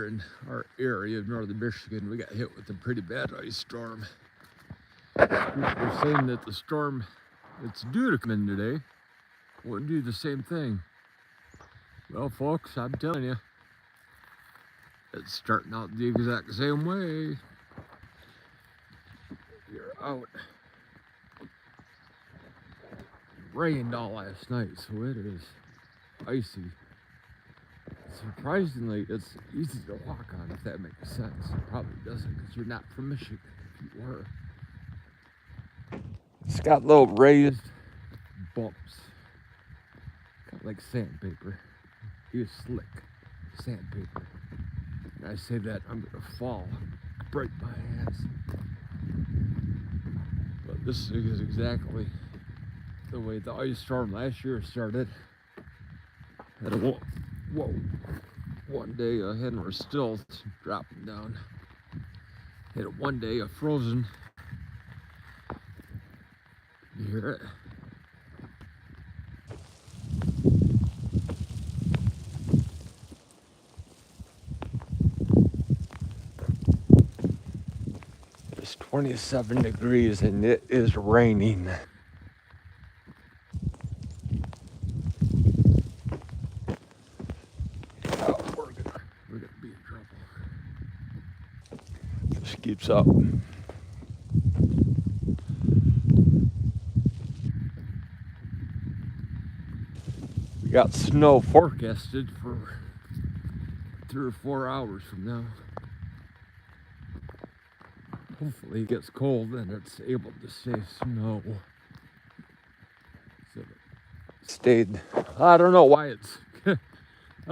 in our area of northern Michigan, we got hit with a pretty bad ice storm. People are saying that the storm that's due to come in today won't do the same thing. Well, folks, I'm telling you, it's starting out the exact same way. You're out. Rained all last night, so it is icy. Surprisingly, it's easy to walk on, if that makes sense. It probably doesn't, because you're not from Michigan. If you were, it's got little raised bumps, kind of like sandpaper. It's slick sandpaper. And I say that I'm gonna fall, break my ass. But this is exactly the way the ice storm last year started. Had a whoa, one day a hen were still dropping down. Hit it one day, a frozen. You hear it? It's 27 degrees and it is raining. Oh, we're gonna be in trouble. This keeps up. We got snow forecasted for 3 or 4 hours from now. Hopefully it gets cold and it's able to stay snow. So it stayed. I don't know why it's I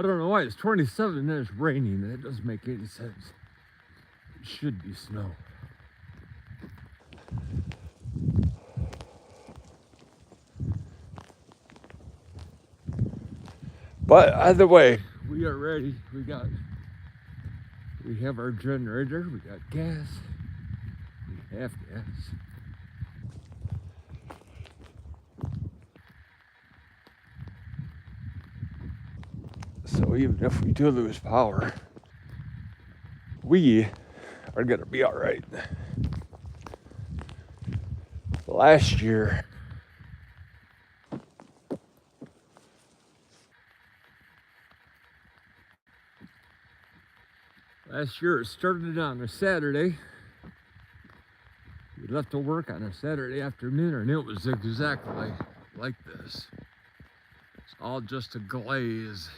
don't know why it's 27 and it's raining. That doesn't make any sense. It should be snow. But either way, we are ready. We have our generator, we got gas, we have gas. So even if we do lose power, we are gonna be all right. Last year, it started on a Saturday. We left to work on a Saturday afternoon and it was exactly like this. It's all just a glaze.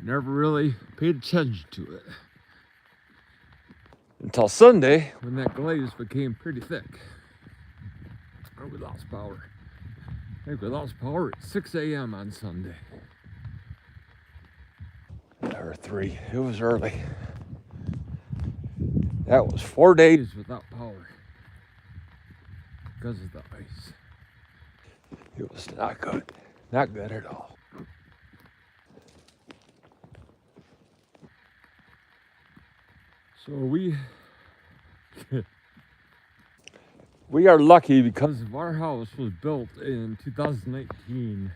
Never really paid attention to it. Until Sunday, when that glaze became pretty thick. And we lost power. I think we lost power at 6 a.m. on Sunday. Or 3, it was early. That was 4 days without power because of the ice. It was not good at all. So we are lucky because our house was built in 2019.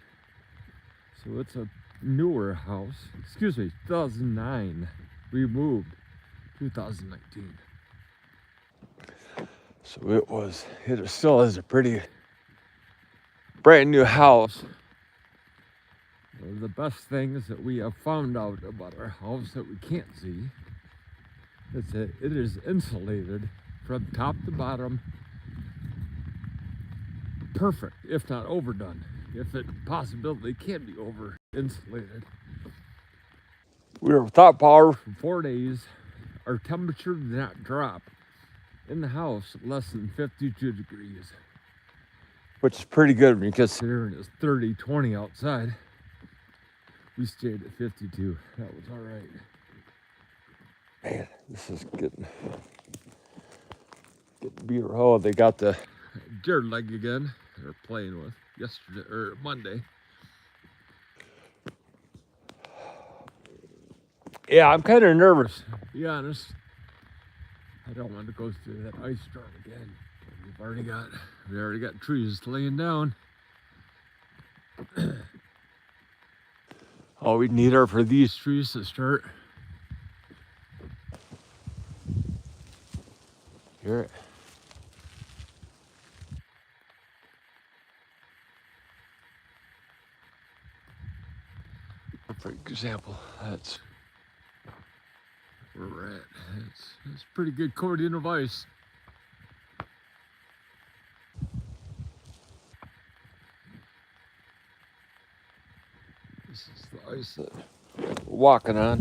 So it's a newer house. Excuse me, 2009. We moved 2019. So it still is a pretty brand new house. One of the best things that we have found out about our house that we can't see is that it is insulated from top to bottom. Perfect, if not overdone. If it possibility can be over insulated. We were without power for 4 days. Our temperature did not drop in the house less than 52 degrees, which is pretty good when you consider it's 30, 20 outside. We stayed at 52. That was all right. Man, this is getting beer. Oh, they got the deer leg again. They're playing with yesterday or Monday. Yeah, I'm kind of nervous, to be honest. I don't want to go through that ice storm again. We already got trees laying down. All we need are for these trees to start Hear it? For example, that's where we're at. It's pretty good accordion of ice. This is the ice that we're walking on.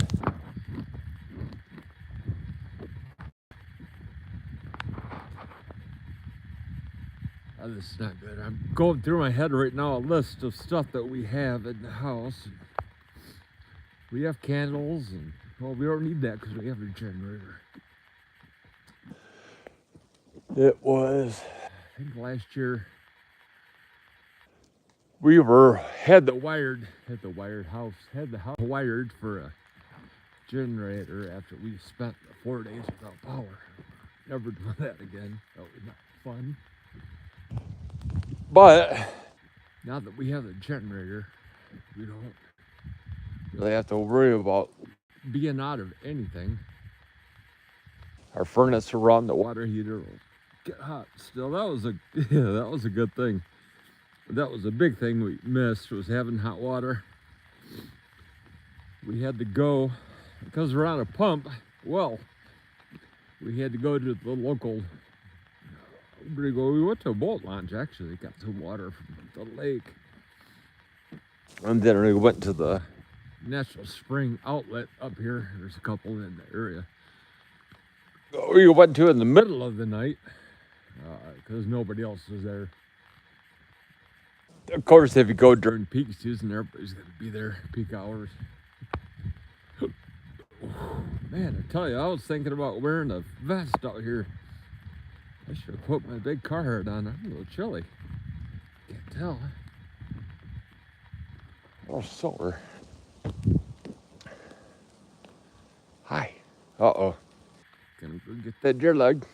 Oh, this is not good. I'm going through my head right now a list of stuff that we have in the house. We have candles, and well, we don't need that because we have a generator. It was, I think last year, we had the house wired for a generator after we spent 4 days without power. Never do that again. That was not fun. But now that we have the generator, we don't really have to worry about being out of anything. Our furnace around the water heater will get hot still. That was a good thing. That was a big thing we missed, was having hot water. We had to go, because we're on a pump, well, we had to go to the local, we went to a boat launch actually, got some water from the lake. And then we went to the National Spring outlet up here. There's a couple in the area. We went to in the middle of the night because nobody else was there. Of course, if you go during peak season, everybody's going to be there, peak hours. Man, I tell you, I was thinking about wearing a vest out here. I should have put my big Carhartt on. I'm a little chilly. Can't tell. Oh, solar. Hi. Uh-oh. Gonna go get that deer leg.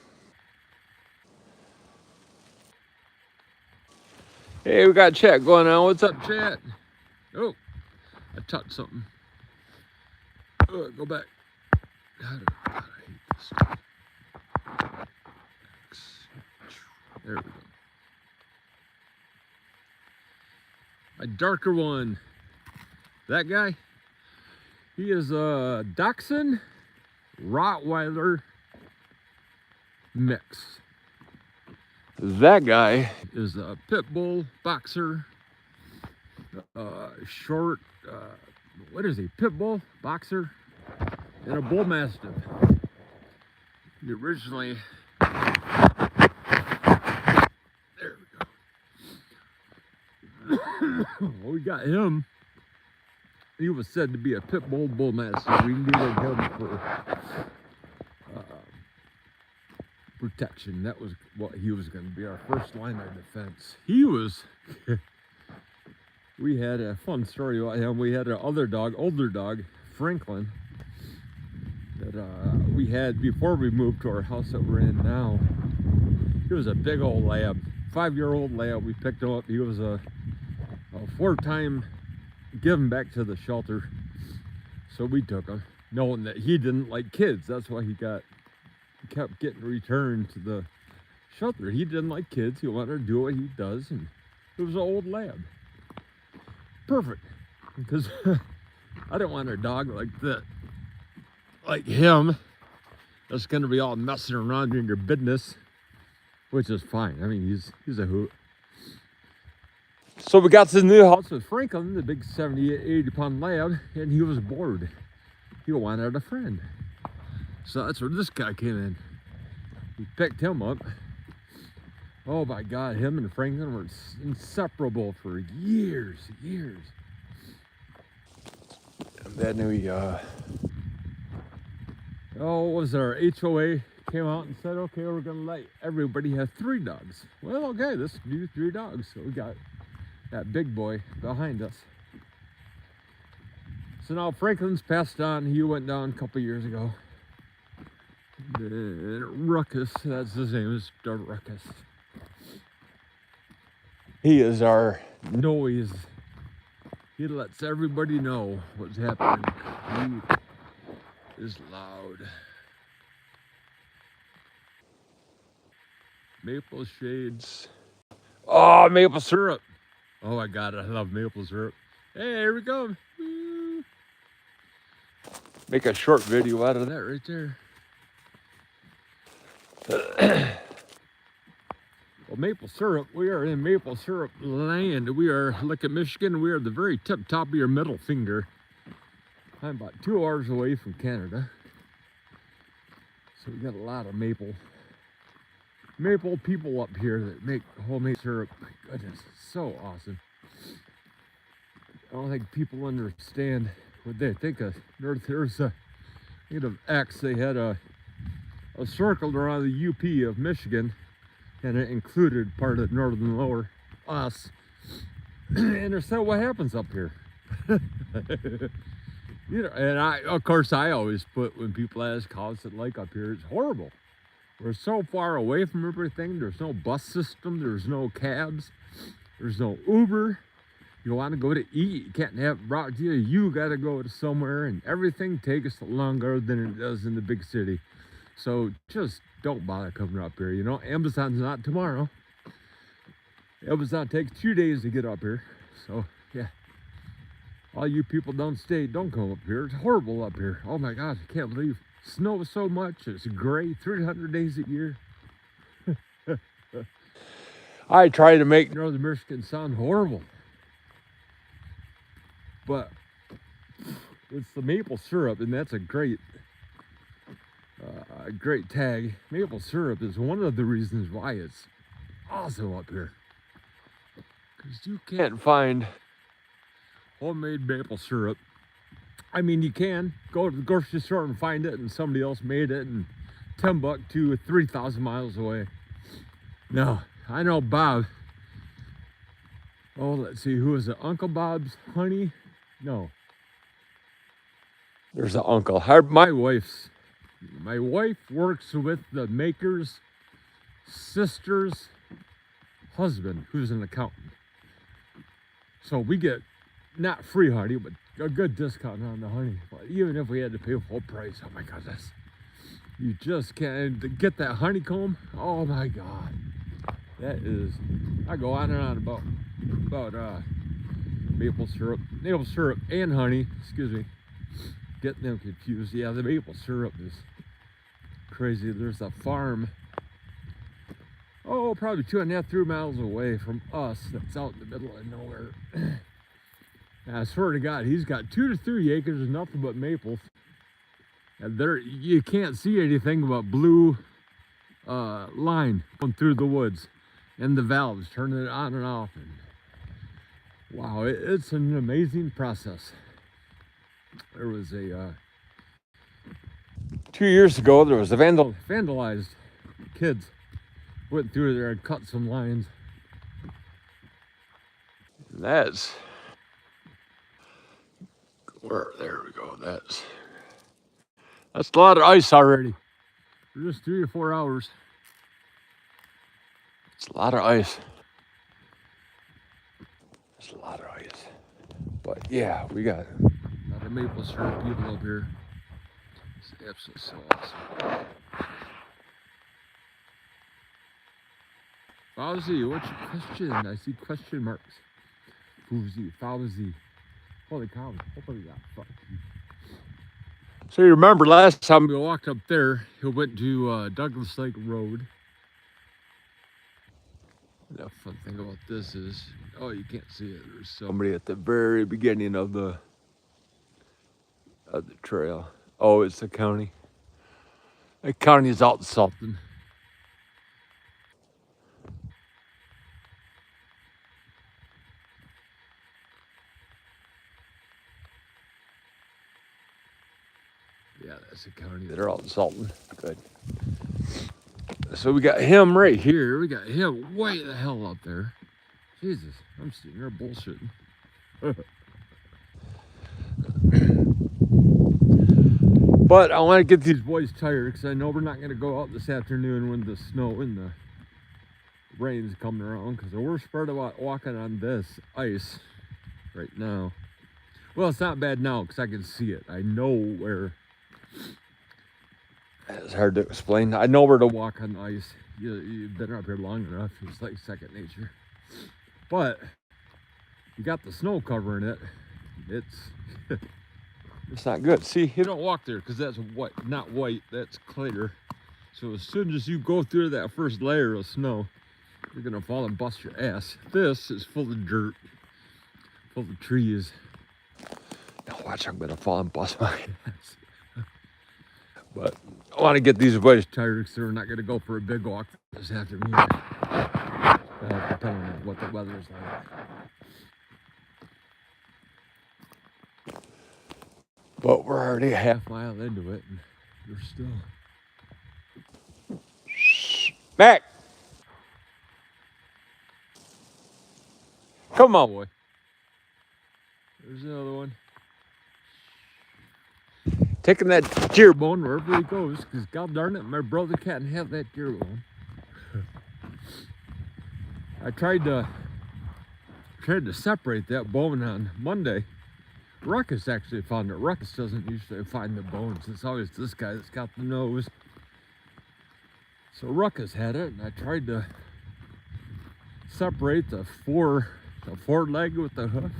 Hey, we got chat going on. What's up, chat? Oh, I touched something. Oh, go back. God, I hate this stuff. There we go. A darker one. That guy, he is a Dachshund Rottweiler mix. That guy is a pit bull boxer, short, what is he, pit bull boxer, and a bull mastiff. He originally, there we go. Well, we got him. He was said to be a pit bull bull mastiff. We needed him for protection. That was what he was going to be, our first line of defense. He was, we had a fun story about him. We had an older dog, Franklin, that we had before we moved to our house that we're in now. He was a big old lab, 5-year-old lab. We picked him up. He was a 4-time given back to the shelter. So we took him, knowing that he didn't like kids. That's why he kept getting returned to the shelter. He didn't like kids. He wanted to do what he does, and it was an old lab. Perfect, because I didn't want a dog like that, like him, that's going to be all messing around in your business, which is fine. I mean, he's a hoot. So we got to the new house with Franklin, the big 80-pound lab, and he was bored. He wanted a friend. So that's where this guy came in. We picked him up. Oh my God, him and Franklin were inseparable for years. And then we, what was our HOA came out and said, okay, we're gonna let everybody have 3 dogs. Well, okay, let's do 3 dogs. So we got that big boy behind us. So now Franklin's passed on. He went down a couple years ago. Ruckus, that's his name, is Ruckus. He is our noise. He lets everybody know what's happening. He is loud. Maple shades. Oh, maple syrup. Oh my God, I love maple syrup. Hey, here we go. Woo. Make a short video out of that right there. Well, maple syrup, we are in maple syrup land. We are, look at Michigan, we are the very tip top of your middle finger. I'm about 2 hours away from Canada. So we got a lot of maple people up here that make homemade syrup. My goodness, it's so awesome. I don't think people understand what they think of. There's a, think of X, they had a circle around the UP of Michigan, and it included part of northern lower, us. And they said, what happens up here? You know, and of course, I always put, when people ask how's it like up here, it's horrible. We're so far away from everything. There's no bus system. There's no cabs. There's no Uber. You want to go to eat, you can't have it brought to you. You got to go to somewhere, and everything takes longer than it does in the big city. So just don't bother coming up here. You know, Amazon's not tomorrow. Amazon takes 2 days to get up here. So yeah, all you people downstate, don't come up here. It's horrible up here. Oh my God, I can't believe snows so much. It's gray 300 days a year. I try to make Northern Michigan sound horrible, but it's the maple syrup, and that's a great tag. Maple syrup is one of the reasons why it's awesome up here, because you can't find homemade maple syrup. I mean, you can go to the grocery store and find it, and somebody else made it, and Timbuktu 3,000 miles away. No, I know Bob. Oh, let's see, who is it? Uncle Bob's Honey? No. There's an uncle. My wife works with the maker's sister's husband, who's an accountant. So we get not free honey, but a good discount on the honey. But even if we had to pay full price, oh my goodness, you just can't get that honeycomb. Oh my God, that is, I go on and on about maple syrup and honey. Excuse me, getting them confused. Yeah, the maple syrup is crazy. There's a farm, oh, probably 2.5-3 miles away from us, that's out in the middle of nowhere. And I swear to God, he's got 2 to 3 acres of nothing but maples. And there, you can't see anything but blue line going through the woods, and the valves turning it on and off. And wow, it's an amazing process. There was a 2 years ago, there was a vandalized kids went through there and cut some lines. And that's where, there we go. That's a lot of ice already. For just 3 or 4 hours. It's a lot of ice. It's a lot of ice. But yeah, we got a lot of maple syrup people up here. It's absolutely so awesome. Fauzi, what's your question? I see question marks. Fauzi. Holy cow, hopefully that fucked. So you remember last time we walked up there, we went to Douglas Lake Road. The fun thing about this is, oh, you can't see it. There's somebody at the very beginning of the trail. Oh, it's the county. The county is out in Sultan. Yeah, that's the county. They're out in Sultan. Good. So we got him right here. We got him way the hell up there. Jesus, I'm sitting there bullshitting. But I want to get these boys tired, because I know we're not going to go out this afternoon when the snow and the rain's coming around, because the worst part about walking on this ice right now, well, it's not bad now because I can see it. I know where. It's hard to explain. I know where to walk on ice. You've been up here long enough. It's like second nature. But you got the snow covering it. It's it's not good. See, you don't walk there because that's white, not white. That's clear. So as soon as you go through that first layer of snow, you're gonna fall and bust your ass. This is full of dirt, full of trees. Now watch, I'm gonna fall and bust my ass. But I want to get these boys tired because they're not gonna go for a big walk this afternoon. Depending on what the weather's like. But we're already a half mile into it, and we're still. Back! Come on, boy. There's another one. Taking that deer bone wherever he goes, because god darn it, my brother can't have that deer bone. I tried to separate that bone on Monday. Ruckus actually found it. Ruckus doesn't usually find the bones. It's always this guy that's got the nose. So Ruckus had it, and I tried to separate the foreleg with the hoof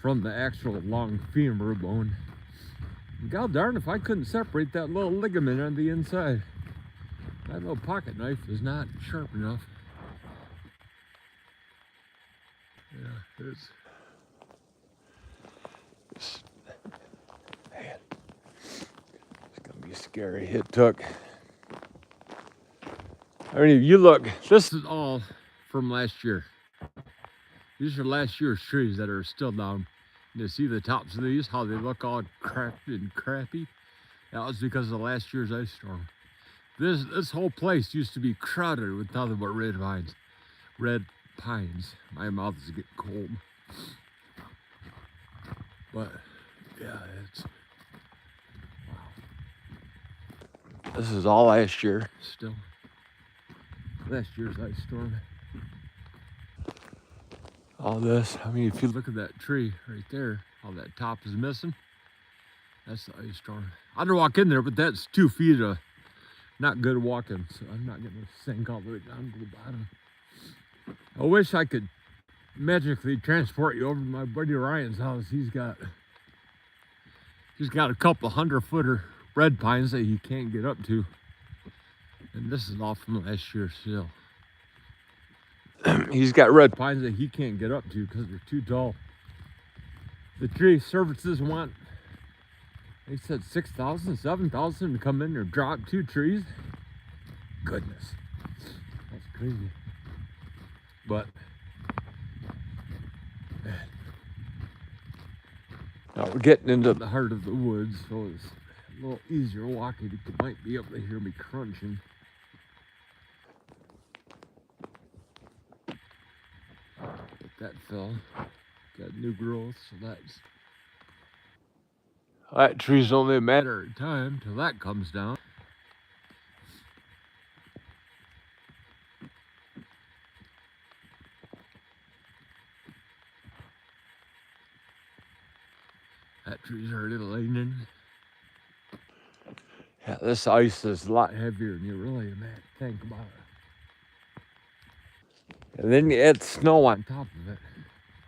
from the actual long femur bone. And god darn if I couldn't separate that little ligament on the inside. That little pocket knife is not sharp enough. Yeah, man, it's gonna be scary. It took. I mean, if you look, this is all from last year. These are last year's trees that are still down. You see the tops of these, how they look all cracked and crappy? That was because of last year's ice storm. This whole place used to be crowded with nothing but red vines. Red pines. My mouth is getting cold. But, yeah, it's... Wow. This is all last year, still. Last year's ice storm. All this, I mean, if you look at that tree right there, how that top is missing, that's the ice storm. I'd walk in there, but that's 2 feet of not good walking, so I'm not gonna sink all the way down to the bottom. I wish I could magically transport you over to my buddy Ryan's house. He's got a couple 100-footer red pines that he can't get up to. And this is all from last year still. He's got red pines that he can't get up to because they're too tall. The tree services want, they said 6,000, 7,000 to come in and drop 2 trees. Goodness, that's crazy. But man, now we're getting into the heart of the woods, so it's a little easier walking. You might be able to hear me crunching. But that fell. Got new growth, so that tree's only a matter of time till that comes down. That tree's already leaning. Yeah, this ice is a lot heavier than you really think about it. And then you add snow on top of it.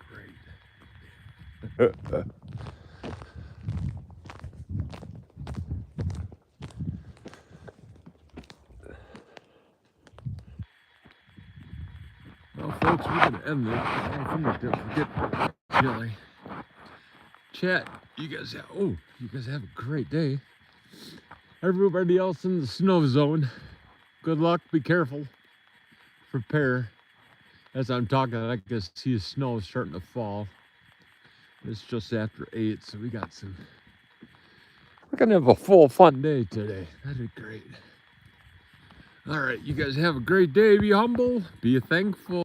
Great. Well, folks, we're going to end this. I'm going to forget chili. Chat, you guys have a great day. Everybody else in the snow zone, good luck, be careful, prepare. As I'm talking, I can see snow starting to fall. It's just after 8, so we're gonna have a full fun day today. That'd be great. All right, you guys have a great day. Be humble, be thankful.